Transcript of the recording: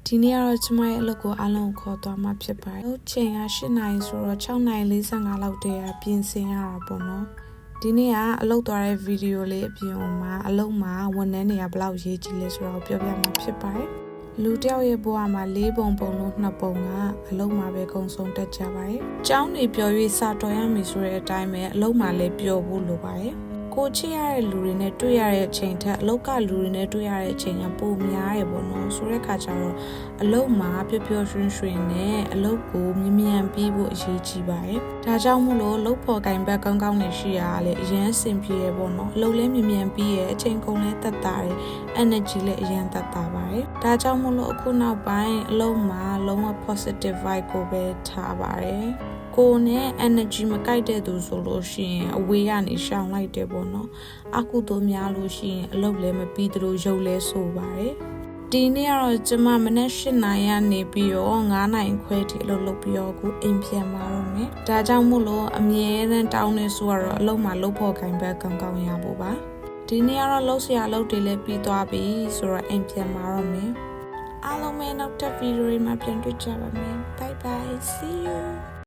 ဒီနေ့ကတော့ကျမရဲ့အလုပ်ကိုအားလုံးကိုခေါ်သွားမှာဖြစ်ပါတယ်။ချိန်က8နာရီဆိုတော့6နာရီ45လောက်တည်းကပြင်ဆင်ရတာပေါ့နော်။ဒီနေ့ကအလုပ်သွားတဲ့ဗီဒီယိုလေးအပြင်မှာအလုပ်မှာဝန်ထမ်းတွေကဘယ်လောက်ရေးကြည့်လဲဆိုတော့ပြောပြမှာဖြစ်ပါတယ်။လူတယောက်ရဲ့ဘဝမှာ4ပုံလို့2ပုံကအလုပ်မှာပဲကုံဆုံးတက်ကြပါတယ်။ကျောင်းနေပျော်၍စာတော်ရမယ်ဆိုတဲ့အတိုင်းပဲအလုပ်မှာလည်းပျော်ဖို့လိုပါတယ်။ကိုချစ်ရတဲ့လူတွေနဲ့တွေ့ရတဲ့အချိန်ထက်အလုပ်ကလူတွေနဲ့တွေ့ရတဲ့အချိန်ကပိုများတယ်ပေါ့နော်ဆိုတဲ့ခါကျတော့အလုပ်မှာပျော်ပျော်ရွှင်ရွှင်နဲ့အလုပ်ကိုမြင်မြန်ပြီးဖို့အရေးကြီးပါတယ်ဒါကြောင့်မို့လို့လုပ်ဖို့ကင်ဘက်ကောင်းကောင်းနေရှိရတာလေအရင်အဆင်ပြေရပေါ့နော်အလုပ်လည်းမြင်မြန်ပြီးရအချိန်ကုန်လည်းတက်တာတယ် energy လည်းအရင်တက်တာပါတယ်ဒါကြောင့်မို့လို့အခုနောက်ပိုင်းအလုပ်မှာလုံးဝ positive vibe ကိုပဲထားပါတယ်ကိုနဲ့ energy မကိုက်တဲ့သူဆိုလို့ရှိရင်အဝေးကနေရှောင်လိုက်တယ်ပေါ့နော်အခုတို့များလို့ရှိရင်အလုပ်လည်းမပြီးသလိုရုပ်လဲဆိုပါတယ်ဒီနေ့ကတော့ကျမမနက်8နာရီကနေပြီးတော့9နာရီခွဲထိအလုပ်လုပ်ပြီးတော့အခုအိမ်ပြန်มาတော့မယ်ဒါကြောင့်မို့လို့အမြဲတမ်းတောင်းနေဆိုတော့အလုပ်မှာလုပ်ဖို့ခိုင်ဘက်ကောင်းကောင်းရဖို့ပါဒီနေ့ကတော့လုပ်စရာအလုပ်တွေလည်းပြီးသွားပြီဆိုတော့အိမ်ပြန်มาတော့မယ်အားလုံးပဲနောက်ထပ်ဗီဒီယိုတွေမှာပြန်တွေ့ကြပါမယ် bye bye see you